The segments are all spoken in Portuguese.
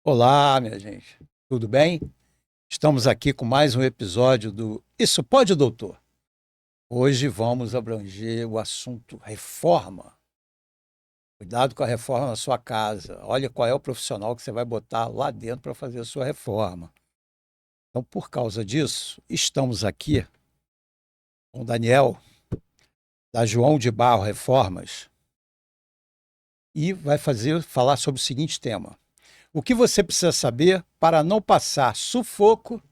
Olá, minha gente. Tudo bem? Estamos aqui com mais um episódio do Isso Pode, Doutor? Hoje vamos abranger o assunto reforma. Cuidado com a reforma na sua casa. Olha qual é o profissional que você vai botar lá dentro para fazer a sua reforma. Então, por causa disso, estamos aqui com o Daniel, da João de Barro Reformas, e vai falar sobre o seguinte tema: o que você precisa saber para não passar sufoco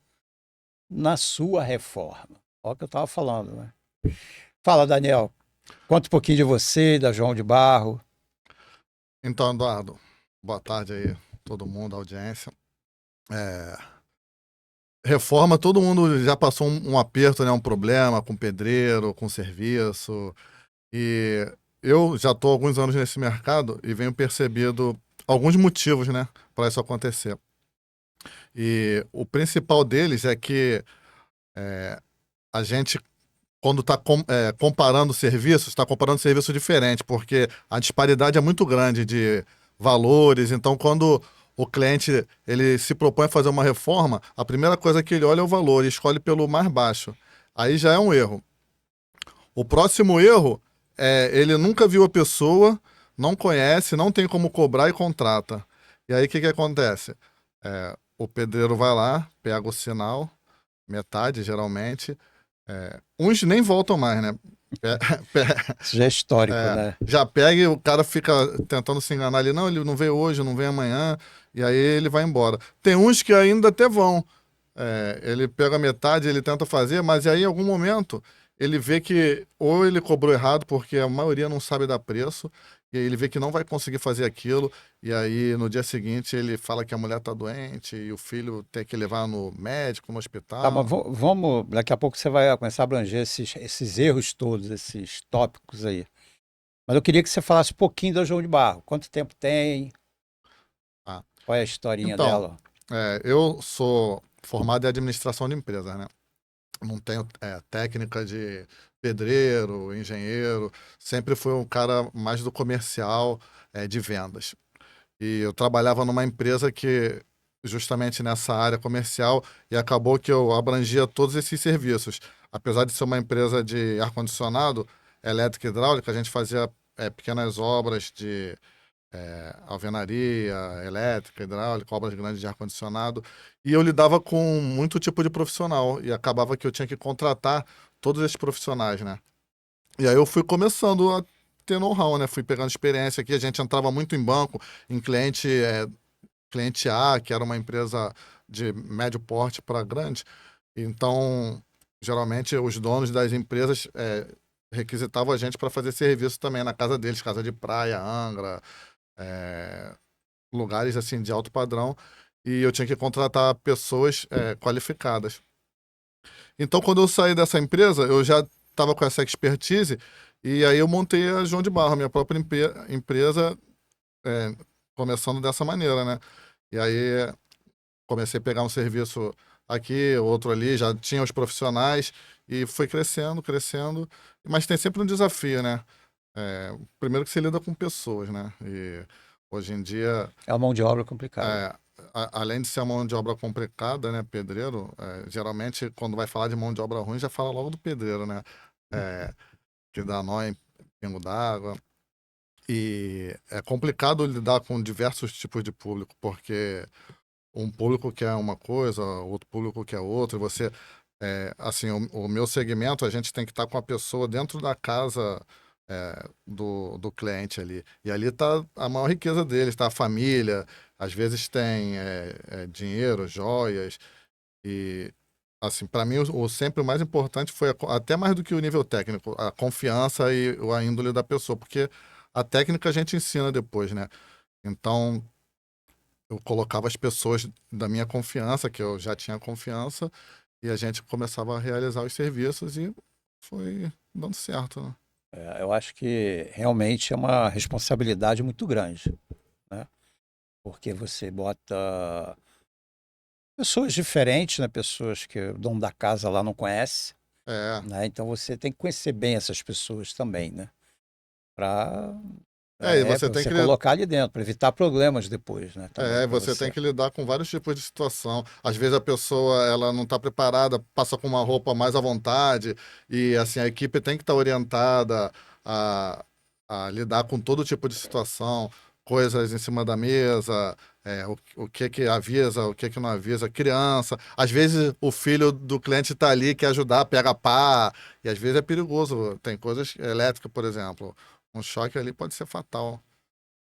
na sua reforma. Olha o que eu estava falando, né? Fala, Daniel. Conta um pouquinho de você, da João de Barro. Então, Eduardo, boa tarde aí, todo mundo, audiência. É, Reforma, todo mundo já passou um aperto, né, um problema com pedreiro, com serviço. E eu já estou há alguns anos nesse mercado e venho percebendo alguns motivos, né, para isso acontecer. E o principal deles é que a gente, quando está comparando serviços, está comparando serviços diferentes, porque a disparidade é muito grande de valores. Então, quando o cliente ele se propõe a fazer uma reforma, a primeira coisa que ele olha é o valor e escolhe pelo mais baixo. Aí já é um erro. O próximo erro é ele nunca viu a pessoa, não conhece, não tem como cobrar e contrata. E aí o que que acontece? O pedreiro vai lá, pega o sinal, metade geralmente. Uns nem voltam mais, né? Pe- pe- Isso já é histórico, né? Já pega e o cara fica tentando se enganar ali. Não, ele não veio hoje, não vem amanhã. E aí ele vai embora. Tem uns que ainda até vão. Ele pega a metade, ele tenta fazer, mas aí em algum momento ele vê que ou ele cobrou errado, porque a maioria não sabe dar preço, e aí ele vê que não vai conseguir fazer aquilo, e aí no dia seguinte ele fala que a mulher tá doente e o filho tem que levar no médico, no Tá, mas hospital. vamos. Daqui a pouco você vai começar a abranger esses erros todos, esses tópicos aí. Mas eu queria que você falasse um pouquinho da João de Barro. Quanto tempo tem? Ah, Qual é a historinha Então, dela? eu sou formado em administração de empresas, né? Não tenho técnica de pedreiro, engenheiro. Sempre fui um cara mais do comercial, de vendas. E eu trabalhava numa empresa que, justamente nessa área comercial, e acabou que eu abrangia todos esses serviços. Apesar de ser uma empresa de ar-condicionado, elétrica e hidráulica, a gente fazia pequenas obras de alvenaria, elétrica, hidráulica, obras grandes de ar-condicionado. E eu lidava com muito tipo de profissional. E acabava que eu tinha que contratar todos esses profissionais, né? E aí eu fui começando a ter know-how, né? Fui pegando experiência aqui. A gente entrava muito em banco, em cliente A, que era uma empresa de médio porte para grande. Então, geralmente, os donos das empresas requisitavam a gente para fazer serviço também na casa deles, casa de praia, Angra, é, lugares assim de alto padrão, e eu tinha que contratar pessoas qualificadas. Então, quando eu saí dessa empresa, eu já estava com essa expertise, e aí eu montei a João de Barro, minha própria empresa, é, começando dessa maneira, né? E aí comecei a pegar um serviço aqui, outro ali, já tinha os profissionais, e foi crescendo, crescendo, mas tem sempre um desafio, né? Primeiro que você lida com pessoas, né? E hoje em dia É uma mão de obra complicada. é, além de ser uma mão de obra complicada, né, pedreiro, geralmente quando vai falar de mão de obra ruim, já fala logo do pedreiro, né? É, que dá nó em pingo d'água. E é complicado lidar com diversos tipos de público, porque um público quer uma coisa, outro público quer outra, e você, assim, o meu segmento, a gente tem que estar com a pessoa dentro da casa do cliente ali. E ali está a maior riqueza deles, está a família, às vezes tem dinheiro, joias, e assim, para mim, sempre o mais importante foi, até mais do que o nível técnico, a confiança e a índole da pessoa, porque a técnica a gente ensina depois, né? Então, eu colocava as pessoas da minha confiança, que eu já tinha confiança, e a gente começava a realizar os serviços e foi dando certo, né? Eu acho que realmente é uma responsabilidade muito grande, né? Porque você bota pessoas diferentes, né? Pessoas que o dono da casa lá não conhece, É, né? Então você tem que conhecer bem essas pessoas também, né? Para E você para tem você que colocar ali dentro, para evitar problemas depois, né? Também para você tem você. que lidar com vários tipos de situação. Às vezes a pessoa ela não está preparada, passa com uma roupa mais à vontade e assim a equipe tem que estar orientada a, a lidar com todo tipo de situação, coisas em cima da mesa, o que que avisa, o que que não avisa, criança. Às vezes o filho do cliente está ali quer ajudar, pega pá e às vezes é perigoso. Tem coisas elétricas, por exemplo, um choque ali pode ser fatal.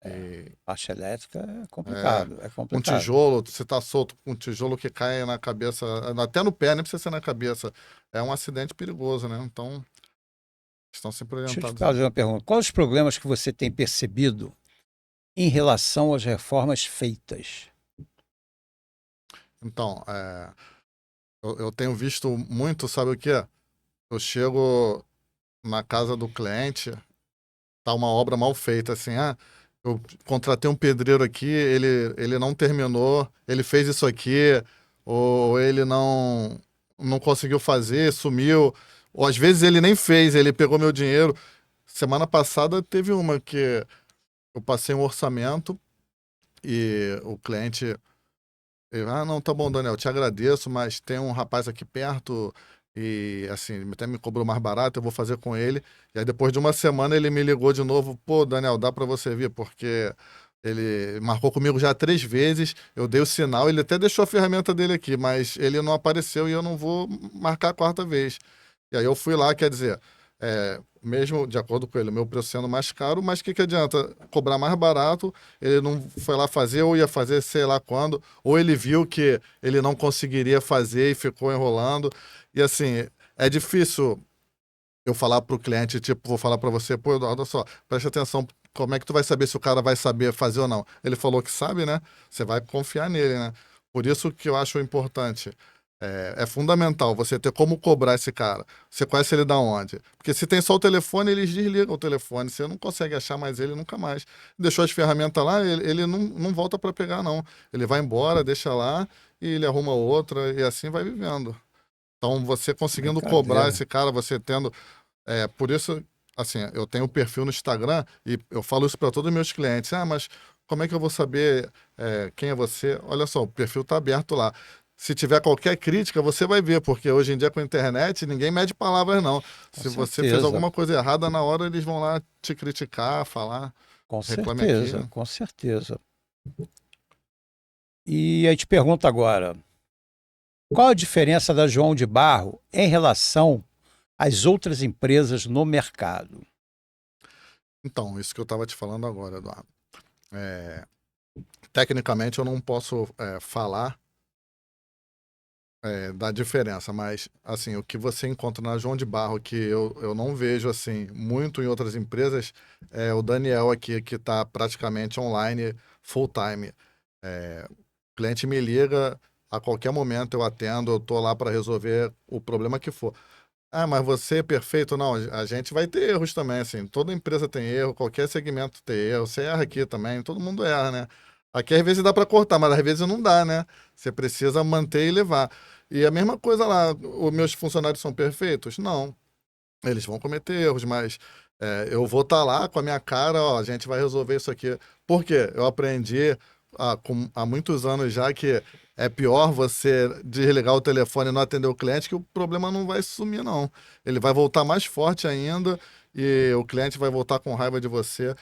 E Parte elétrica é é, complicado, é um complicado. tijolo, você tá solto com um tijolo que cai na cabeça, até no pé, nem precisa ser na cabeça. É um acidente perigoso, né? Então, estão sempre Deixa eu te orientados. fazer uma pergunta. Quais os problemas que você tem percebido em relação às reformas feitas? Então, eu tenho visto muito, sabe o quê? Eu chego na casa do cliente, tá uma obra mal feita, assim, eu contratei um pedreiro aqui, ele não terminou, ele fez isso aqui, ou ele não conseguiu fazer, sumiu, ou às vezes ele nem fez, ele pegou meu dinheiro. Semana passada teve uma que eu passei um orçamento e o cliente, não, tá bom, Daniel, te agradeço, mas tem um rapaz aqui perto e assim, ele até me cobrou mais barato, eu vou fazer com ele. E aí depois de uma semana ele me ligou de novo, pô, Daniel, dá pra você vir, porque ele marcou comigo já 3 vezes, eu dei o sinal, ele até deixou a ferramenta dele aqui, mas ele não apareceu e eu não vou marcar a quarta vez. E aí eu fui lá, quer dizer, mesmo de acordo com ele, o meu preço sendo mais caro, mas o que adianta cobrar mais barato? Ele não foi lá fazer, ou ia fazer sei lá quando, ou ele viu que ele não conseguiria fazer e ficou enrolando. E assim, é difícil eu falar para o cliente, tipo, vou falar para você, pô, Eduardo, olha só, preste atenção, como é que tu vai saber se o cara vai saber fazer ou não? Ele falou que sabe, né? Você vai confiar nele, né? Por isso que eu acho importante. É fundamental você ter como cobrar esse cara. Você conhece ele da onde? Porque se tem só o telefone, eles desligam o telefone. Você não consegue achar mais ele nunca mais. Deixou as ferramentas lá, ele não volta para pegar, não. Ele vai embora, deixa lá e ele arruma outra e assim vai vivendo. Então, você conseguindo cobrar Brincadeira. esse cara, você tendo por isso, assim, eu tenho um perfil no Instagram e eu falo isso para todos os meus clientes. Mas como é que eu vou saber quem é você? Olha só, o perfil está aberto lá. Se tiver qualquer crítica, você vai ver, porque hoje em dia com a internet ninguém mede palavras, não. Com Se você fez certeza, alguma coisa errada, na hora eles vão lá te criticar, falar, com reclame aqui. certeza, com certeza. E aí te pergunto agora, qual a diferença da João de Barro em relação às outras empresas no mercado? Então, isso que eu estava te falando agora, Eduardo. É, tecnicamente eu não posso falar da diferença, mas assim, o que você encontra na João de Barro, que eu não vejo assim muito em outras empresas, é o Daniel aqui, que está praticamente online full time. O cliente me liga, a qualquer momento eu atendo, eu tô lá para resolver o problema que for. Mas você é perfeito? Não, a gente vai ter erros também, assim, toda empresa tem erro, qualquer segmento tem erro, você erra aqui também, todo mundo erra, né? Aqui às vezes dá para cortar, mas às vezes não dá, né? Você precisa manter e levar. E a mesma coisa lá, os meus funcionários são perfeitos? Não, eles vão cometer erros, mas eu vou estar lá com a minha cara, ó, a gente vai resolver isso aqui. Por quê? Eu aprendi há muitos anos já que é pior você desligar o telefone e não atender o cliente, que o problema não vai sumir, não. Ele vai voltar mais forte ainda e o cliente vai voltar com raiva de você.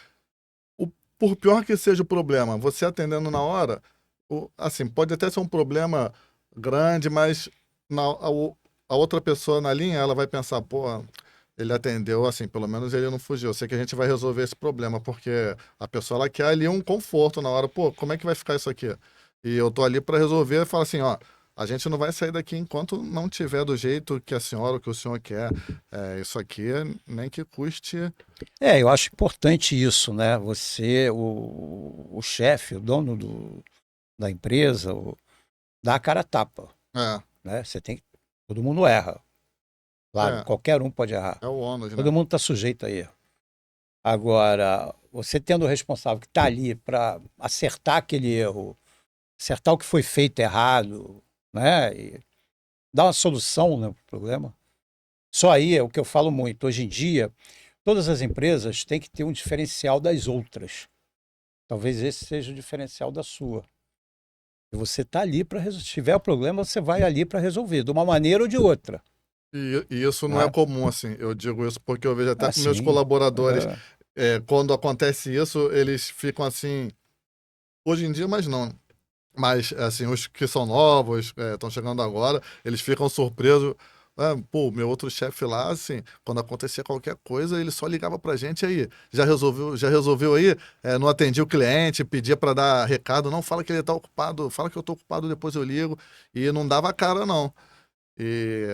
O- por pior que seja o problema, você atendendo na hora, assim, pode até ser um problema grande, mas a outra pessoa na linha, ela vai pensar, pô, ele atendeu, assim, pelo menos ele não fugiu. Eu sei que a gente vai resolver esse problema, porque a pessoa, ela quer ali um conforto na hora, pô, como é que vai ficar isso aqui? E eu tô ali para resolver e falar assim, ó, a gente não vai sair daqui enquanto não tiver do jeito que a senhora ou que o senhor quer. Isso aqui, nem que custe. Eu acho importante isso, né? Você, o chefe, o dono da empresa, dá a cara a tapa, É, né? Todo mundo erra, claro, é, qualquer um pode errar. é o ônus, Todo né? mundo está sujeito a erro. Agora, você tendo o responsável que está ali para acertar aquele erro, acertar o que foi feito errado, né? E dar uma solução, né, para o problema. Só aí é o que eu falo muito. Hoje em dia, todas as empresas têm que ter um diferencial das outras. Talvez esse seja o diferencial da sua. E você está ali para resolver. Se tiver problema, você vai ali para resolver, de uma maneira ou de outra. E isso não é Né? comum, assim. Eu digo isso porque eu vejo até com meus Sim. colaboradores, quando acontece isso, eles ficam assim. Hoje em dia, mas não. Mas, assim, os que são novos, estão chegando agora, eles ficam surpresos. Ah, pô, meu outro chefe lá, assim, quando acontecia qualquer coisa, ele só ligava pra gente aí. Já resolveu aí? Não atendia o cliente, pedia pra dar recado. Não, fala que ele tá ocupado, fala que eu tô ocupado, depois eu ligo. E não dava cara, não. E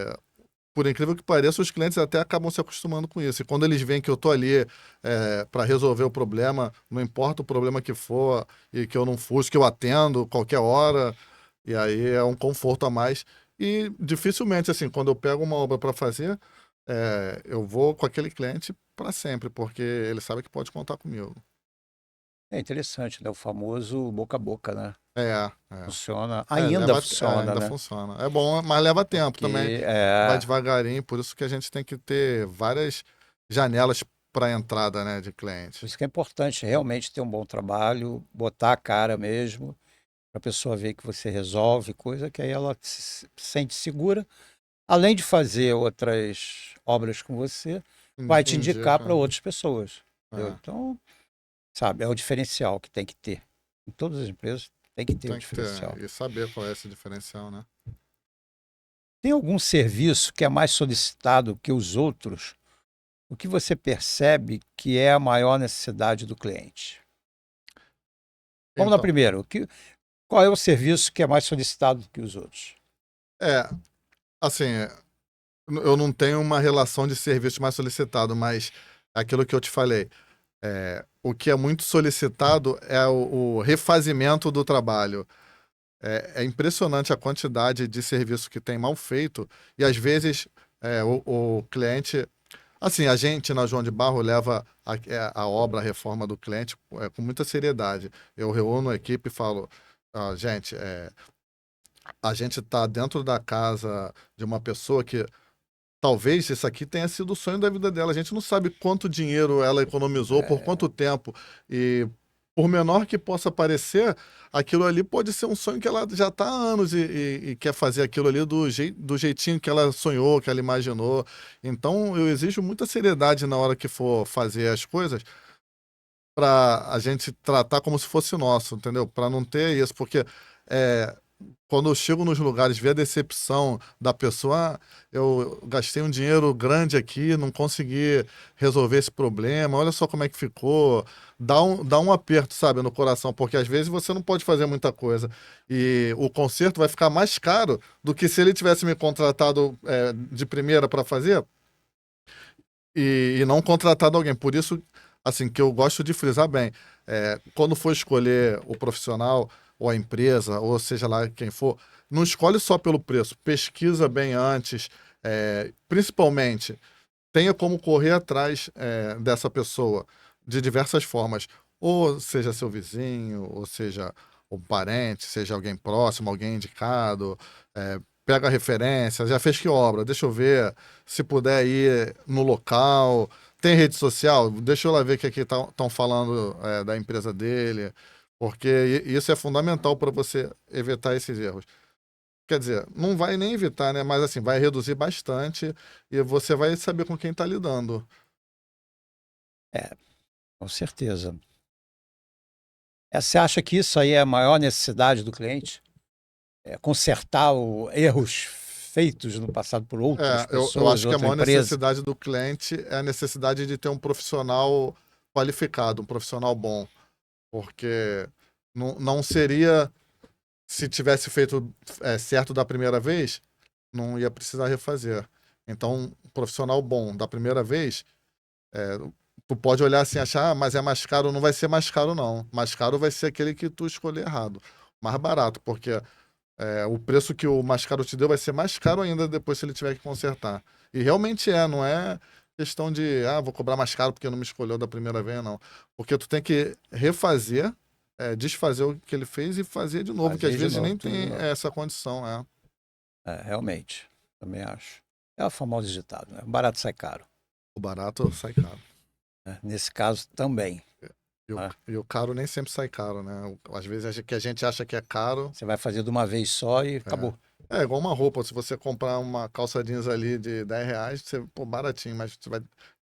por incrível que pareça, os clientes até acabam se acostumando com isso. E quando eles veem que eu tô ali para resolver o problema, não importa o problema que for, e que eu não fujo, que eu atendo qualquer hora, e aí é um conforto a mais. E dificilmente, assim, quando eu pego uma obra para fazer, eu vou com aquele cliente para sempre, porque ele sabe que pode contar comigo. É interessante, né? O famoso boca a boca, né? É, Funciona, ainda funciona, ainda né? funciona. É bom, mas leva tempo também. Porque Vai devagarinho, por isso que a gente tem que ter várias janelas para entrada, né, de por cliente. isso que é importante realmente ter um bom trabalho, botar a cara mesmo, para a pessoa ver que você resolve coisa, que aí ela se sente segura. Além de fazer outras obras com você, vai te indicar para Indica. outras pessoas. Entendeu? É, Então, sabe, é o diferencial que tem que ter. Em todas as empresas tem que ter o tem que ter. diferencial. E saber qual é esse diferencial, né? Tem algum serviço que é mais solicitado que os outros? O que você percebe que é a maior necessidade do cliente? Vamos na Então, primeira. Qual é o serviço que é mais solicitado que os outros? é, assim, eu não tenho uma relação de serviço mais solicitado, mas aquilo que eu te falei, o que é muito solicitado é o refazimento do trabalho. É impressionante a quantidade de serviço que tem mal feito e às vezes o cliente. Assim, a gente na João de Barro leva a obra, a reforma do cliente com muita seriedade. Eu reúno a equipe e falo: gente, a gente está dentro da casa de uma pessoa que talvez isso aqui tenha sido o sonho da vida dela. A gente não sabe quanto dinheiro ela economizou, por quanto tempo. E por menor que possa parecer, aquilo ali pode ser um sonho que ela já está há anos e quer fazer aquilo ali do jeitinho que ela sonhou, que ela imaginou. Então, eu exijo muita seriedade na hora que for fazer as coisas para a gente tratar como se fosse nosso, entendeu? Para não ter isso, porque é, quando eu chego nos lugares, ver a decepção da pessoa, eu gastei um dinheiro grande aqui, não consegui resolver esse problema, olha só como é que ficou. Dá um aperto, sabe, no coração, porque às vezes você não pode fazer muita coisa. E o conserto vai ficar mais caro do que se ele tivesse me contratado de primeira para fazer e não contratado alguém. Por isso, assim, que eu gosto de frisar bem. Quando for escolher o profissional ou a empresa, ou seja lá quem for, não escolhe só pelo preço. Pesquisa bem antes. Principalmente, tenha como correr atrás dessa pessoa de diversas formas. Ou seja seu vizinho, ou seja um parente, seja alguém próximo, alguém indicado. Pega a referência, já fez que obra? Deixa eu ver. Se puder ir no local. Tem rede social? Deixa eu lá ver o que aqui estão falando da empresa dele. Porque isso é fundamental para você evitar esses erros. Quer dizer, não vai nem evitar, né? Mas assim, vai reduzir bastante e você vai saber com quem está lidando. Com certeza. Você acha que isso aí é a maior necessidade do cliente? Consertar erros feitos no passado por outras Eu pessoas, acho que a outra maior empresa? necessidade do cliente é a necessidade de ter um profissional qualificado, um profissional bom. Porque não seria, se tivesse feito certo da primeira vez, não ia precisar refazer. Então, um profissional bom da primeira vez, é, tu pode olhar assim e achar, mas é mais caro, não vai ser mais caro, não. Mais caro vai ser aquele que tu escolher errado. Mais barato, porque o preço que o mais caro te deu vai ser mais caro ainda depois se ele tiver que consertar. E realmente não é questão de, vou cobrar mais caro porque não me escolheu da primeira vez, não. Porque tu tem que refazer, desfazer o que ele fez e fazer de novo, que às Fazer de vezes novo, nem tudo de tem novo. essa condição, Realmente, também acho. É o famoso ditado, né? Barato sai caro. O barato sai caro. né? Nesse caso também. Ah, E o caro nem sempre sai caro, né? Às vezes que a gente acha que é caro, você vai fazer de uma vez só e é. acabou. É igual uma roupa. Se você comprar uma calça jeans ali de R$ 10, você, pô, baratinho, mas você vai,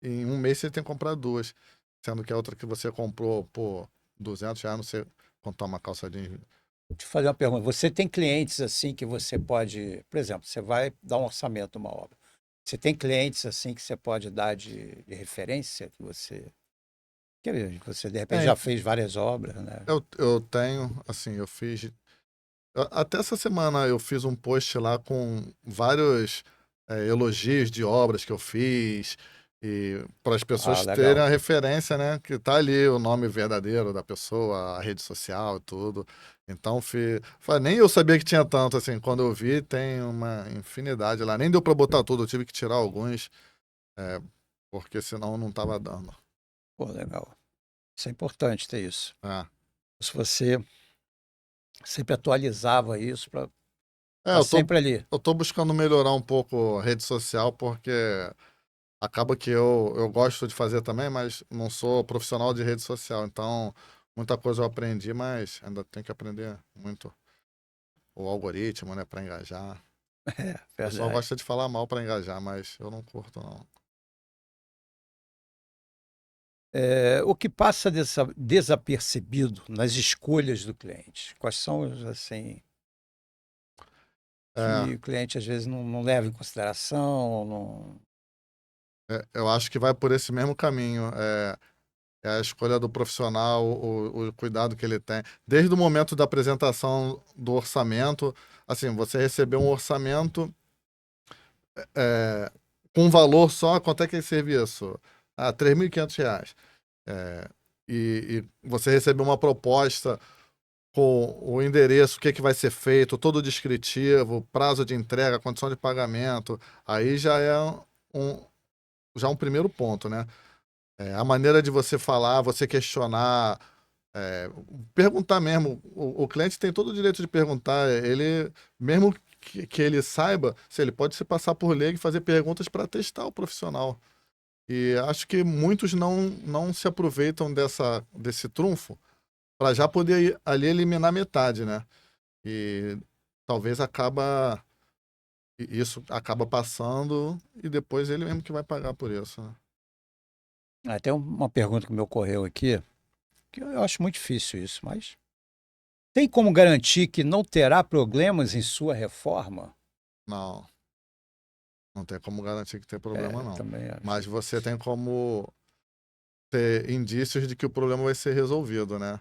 em um mês você tem que comprar duas. Sendo que a outra que você comprou por R$ 200, não sei quanto é uma calça jeans. Vou te fazer uma pergunta. Você tem clientes assim que você pode, por exemplo, você vai dar um orçamento numa obra. Você tem clientes assim que você pode dar de referência que você de repente É, já fez várias obras, né? eu tenho, assim, eu fiz. Até essa semana eu fiz um post lá com vários elogios de obras que eu fiz e para as Ah, pessoas terem legal. a referência, né? Que tá ali o nome verdadeiro da pessoa, a rede social e tudo. Então, nem eu sabia que tinha tanto, assim. Quando eu vi, tem uma infinidade lá. Nem deu para botar tudo, eu tive que tirar alguns, é, porque senão não tava dando. Pô, legal. Isso é importante ter isso. É. Se você sempre atualizava isso para É, estar sempre ali. eu tô buscando melhorar um pouco a rede social, porque acaba que eu gosto de fazer também, mas não sou profissional de rede social. Então, muita coisa eu aprendi, mas ainda tenho que aprender muito o algoritmo, né, para engajar. É, O pessoal verdade. gosta de falar mal para engajar, mas eu não curto, não. O que passa desapercebido nas escolhas do cliente? Quais são os, assim, É, que o cliente às vezes não leva em consideração, não... eu acho que vai por esse mesmo caminho. É a escolha do profissional, o cuidado que ele tem. Desde o momento da apresentação do orçamento, assim, você recebeu um orçamento é, com um valor só, quanto é que é esse serviço? Ah, R$ 3.500. É, e você recebeu uma proposta com o endereço, o que, que vai ser feito, todo o descritivo, prazo de entrega, condição de pagamento, aí um, já um primeiro ponto, né? A maneira de você falar, você questionar, é, perguntar mesmo. O cliente tem todo o direito de perguntar. Ele, mesmo que ele saiba, se ele pode se passar por leigo e fazer perguntas para testar o profissional. E acho que muitos não se aproveitam desse trunfo para já poder ali eliminar metade, né? E talvez isso acaba passando e depois ele mesmo que vai pagar por isso, né? Tem uma pergunta que me ocorreu aqui, que eu acho muito difícil isso, mas tem como garantir que não terá problemas em sua reforma? Não, não tem como garantir que tem problema, Eu não. também acho. Mas você tem como ter indícios de que o problema vai ser resolvido, né?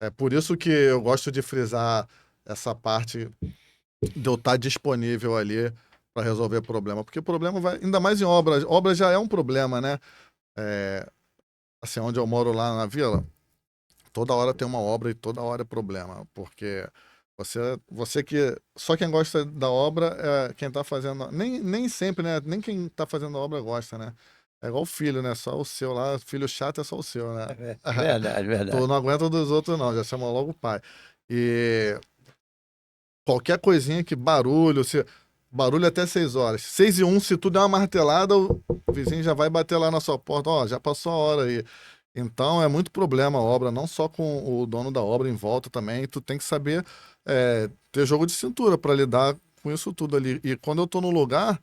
É por isso que eu gosto de frisar essa parte de eu estar disponível ali para resolver problema, porque o problema vai, ainda mais em obras, obra já é um problema, né? É, assim, onde eu moro lá na vila, toda hora tem uma obra e toda hora é problema, porque você que só quem gosta da obra é quem tá fazendo, nem sempre, né? Nem quem tá fazendo a obra gosta, né? É igual o filho, né? Só o seu lá, filho chato é só o seu, né? Verdade, Tu verdade. não aguenta dos outros, não, já chama logo o pai. E qualquer coisinha que barulho, barulho até 6 horas. 6:01, se tu der uma martelada, o vizinho já vai bater lá na sua porta. Ó, já passou a hora aí. Então é muito problema a obra, não só com o dono da obra em volta também. Tu tem que saber ter jogo de cintura para lidar com isso tudo ali. E quando eu tô no lugar,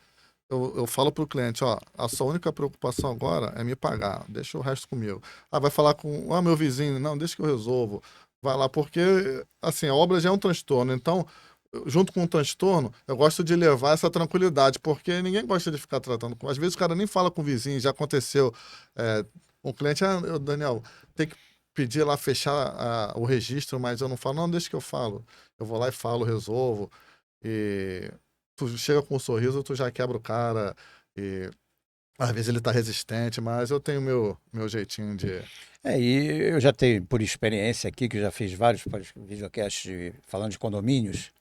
eu falo pro cliente, ó, a sua única preocupação agora é me pagar, deixa o resto comigo. Ah, vai falar com, meu vizinho, não, deixa que eu resolvo. Vai lá, porque, assim, a obra já é um transtorno, então, junto com o transtorno, eu gosto de levar essa tranquilidade, porque ninguém gosta de ficar tratando com, às vezes o cara nem fala com o vizinho, já aconteceu, um cliente, Daniel, tem que pedir lá, fechar o registro, mas eu não falo, não, deixa que eu falo. Eu vou lá e falo, resolvo, e tu chega com um sorriso, tu já quebra o cara. E às vezes ele tá resistente, mas eu tenho meu jeitinho de. E eu já tenho, por experiência aqui, que eu já fiz vários videocasts falando de condomínios,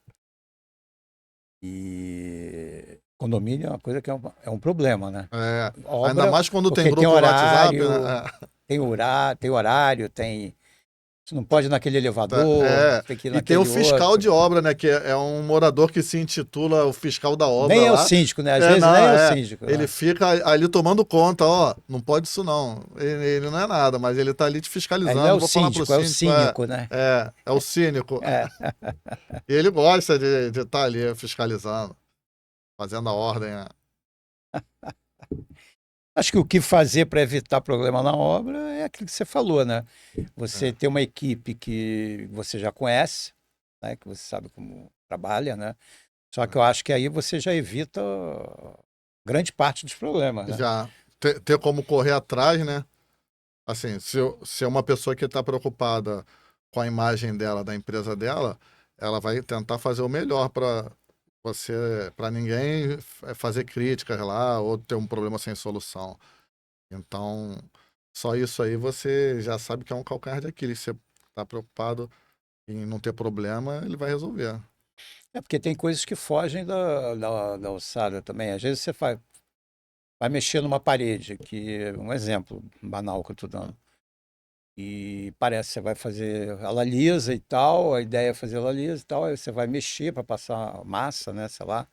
e condomínio é uma coisa que é um problema, né? Ainda Obra, mais quando tem porque tem grupo no WhatsApp, horário, né? tem horário, tem Você não pode ir naquele elevador, tem que ir E tem o naquele fiscal outro. de obra, né? Que é um morador que se intitula o fiscal da obra Nem é o lá. síndico, né? Às vezes nem é o síndico. Ele Né? fica ali tomando conta, ó, não pode isso não. Ele não é nada, mas ele tá ali te Aí não é fiscalizando. o Vou falar pro síndico, é o síndico, cínico, né? é o cínico. É. E ele gosta de estar ali fiscalizando, fazendo a ordem, né? Acho que o que fazer para evitar problema na obra é aquilo que você falou, né? Você É. ter uma equipe que você já conhece, né? Que você sabe como trabalha, né? Só que eu acho que aí você já evita grande parte dos problemas, né? Já ter como correr atrás, né? Assim, se é uma pessoa que está preocupada com a imagem dela, da empresa dela, ela vai tentar fazer o melhor para ninguém fazer críticas lá ou ter um problema sem solução. Então, só isso aí você já sabe que é um calcanhar de Aquiles. Se você está preocupado em não ter problema, ele vai resolver. É porque tem coisas que fogem da alçada também. Às vezes você vai mexer numa parede, que um exemplo banal que eu estou dando. E parece que você vai fazer ela lisa e tal, a ideia é fazer ela lisa e tal, aí você vai mexer para passar massa, né, sei lá.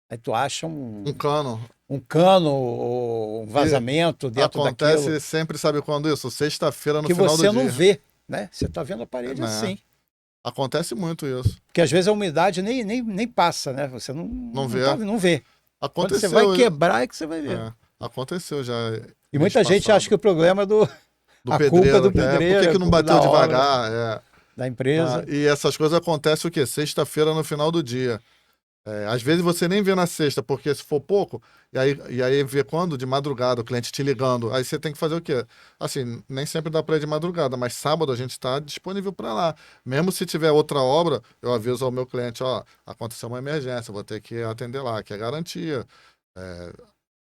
Aí tu acha Um cano. um cano ou um E vazamento dentro daquilo acontece sempre, sabe quando isso? Sexta-feira no que final do você não dia. vê, né? Você está vendo a parede Né? assim. Acontece muito isso. Porque às vezes a umidade nem passa, né? Você não, Não não, vê. tá, não vê. Quando você vai Aconteceu. quebrar é que você vai ver. Aconteceu já E mês muita gente acha que passado. o problema é Do a culpa é do pedreiro. Por que pedreiro, que a não culpa bateu da obra, devagar? da empresa. E essas coisas acontecem o quê? Sexta-feira no final do dia. Às vezes você nem vê na sexta, porque se for pouco, e aí vê quando? De madrugada, o cliente te ligando. Aí você tem que fazer o quê? Assim, nem sempre dá para ir de madrugada, mas sábado a gente está disponível para lá. Mesmo se tiver outra obra, eu aviso ao meu cliente, ó, aconteceu uma emergência, vou ter que atender lá, que é garantia. É,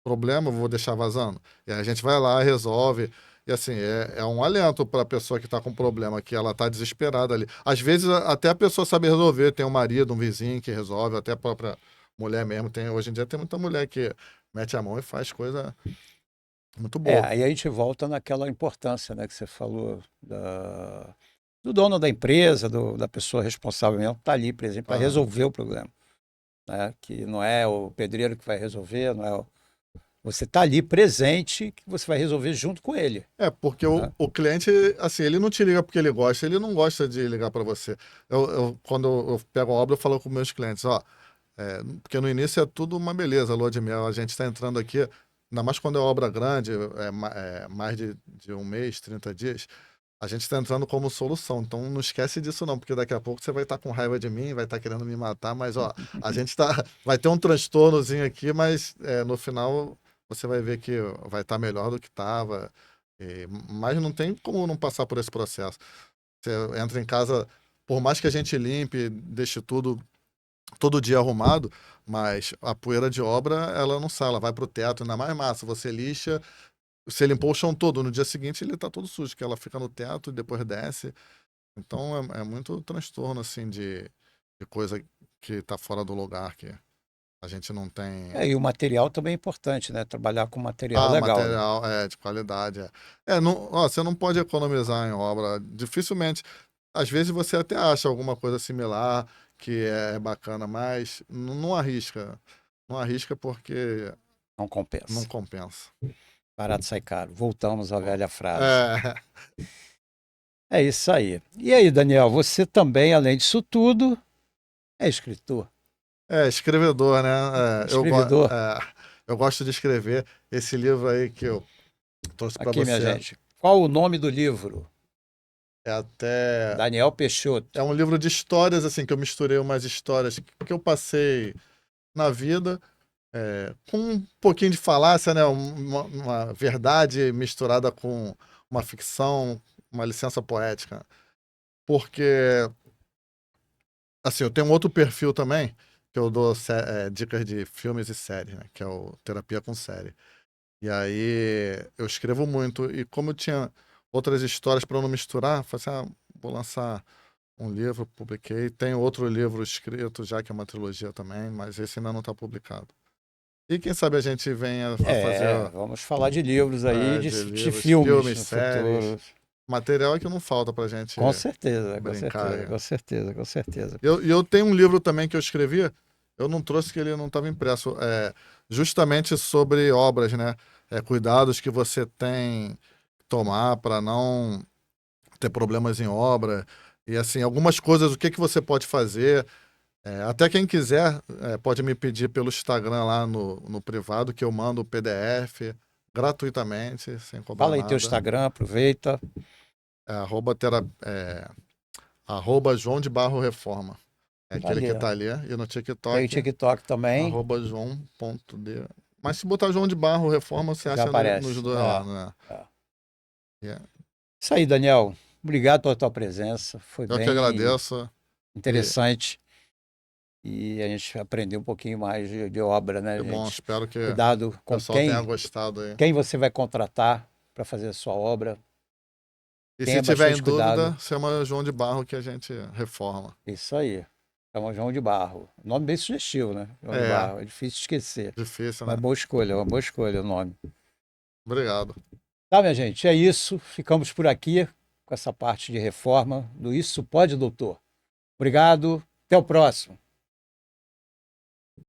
problema, eu vou deixar vazando. E aí a gente vai lá, resolve. E assim, é um alento para a pessoa que está com problema, que ela está desesperada ali. Às vezes, até a pessoa sabe resolver, tem um marido, um vizinho que resolve, até a própria mulher mesmo. Hoje em dia tem muita mulher que mete a mão e faz coisa muito boa. Aí a gente volta naquela importância, né, que você falou do dono da empresa, da pessoa responsável mesmo, está ali, por exemplo, para Ah, resolver o problema. Né? Que não é o pedreiro que vai resolver, não é você está ali presente, que você vai resolver junto com ele. porque o, Né? o cliente, assim, ele não te liga porque ele não gosta de ligar para você. Quando eu pego a obra, eu falo com meus clientes, ó, porque no início é tudo uma beleza, lua de mel. A gente está entrando aqui, ainda mais quando é obra grande, mais de um mês, 30 dias, a gente está entrando como solução. Então não esquece disso não, porque daqui a pouco você vai estar com raiva de mim, vai estar querendo me matar, mas ó, a gente vai ter um transtornozinho aqui, mas no final você vai ver que vai estar melhor do que estava. Mas não tem como não passar por esse processo. Você entra em casa, por mais que a gente limpe, deixe tudo todo dia arrumado, mas a poeira de obra, ela não sai, ela vai pro teto, ainda mais massa. Você lixa, você limpou o chão todo, no dia seguinte ele tá todo sujo, que ela fica no teto e depois desce. Então é muito transtorno, assim, de coisa que tá fora do lugar, que a gente não tem. E o material também é importante, né? Trabalhar com material legal, né? Material de qualidade. Não, ó, você não pode economizar em obra, dificilmente. Às vezes você até acha alguma coisa similar que é bacana, mas não arrisca. Não arrisca porque Não não compensa. compensa. Barato sai caro. Voltamos à velha frase. É, É isso aí. E aí, Daniel, você também, além disso tudo, é escritor, escrevedor, né? escrevedor. Eu gosto de escrever. Esse livro aí que eu trouxe para Aqui, minha você gente. Qual o nome do livro? é até. Daniel É Peixoto. um livro de histórias, assim, que eu misturei umas histórias que eu passei na vida, com um pouquinho de falácia, né? Uma verdade misturada com uma ficção, uma licença poética. Porque, assim, eu tenho um outro perfil também, que eu dou dicas de filmes e séries, né? Que é o Terapia com Série. E aí eu escrevo muito. E como eu tinha outras histórias para não misturar, eu falei assim, vou lançar um livro, publiquei. Tem outro livro escrito já, que é uma trilogia também, mas esse ainda não está publicado. E quem sabe a gente venha a fazer Vamos falar de livros aí, de de livros, filmes filmes, no séries. futuro. Material é que não falta pra gente Com certeza, com brincar. certeza, com certeza, com certeza. Eu tenho um livro também que eu escrevi, eu não trouxe que ele não estava impresso, justamente sobre obras, né? Cuidados que você tem que tomar para não ter problemas em obra. E assim, algumas coisas, o que que você pode fazer. Até quem quiser pode me pedir pelo Instagram lá no privado, que eu mando o PDF gratuitamente, sem cobrar Fala aí teu nada. Instagram, aproveita. Arroba João de Barro Reforma. É aquele que Ali, ó. tá ali. E no Tem o TikTok, TikTok também, arroba João.d. Mas se botar João de Barro Reforma, você já acha nos aparece. dois lá, né? É. Yeah. Isso aí, Daniel. Obrigado pela tua presença. Foi Eu que bem agradeço. interessante. E a gente aprendeu um pouquinho mais de obra, né, Que bom, gente? espero que o Cuidado com pessoal tenha gostado aí. quem você vai contratar para fazer a sua obra. E Tenha se tiver bastante em dúvida, cuidado. chama João de Barro que a gente reforma. Isso aí. É o João de Barro. Nome bem sugestivo, né? João de É, Barro. É difícil de esquecer. difícil, Uma né? boa escolha, uma boa escolha o nome. Obrigado. Tá, minha gente, é isso. Ficamos por aqui com essa parte de reforma do Isso Pode, Doutor. Obrigado. Até o próximo.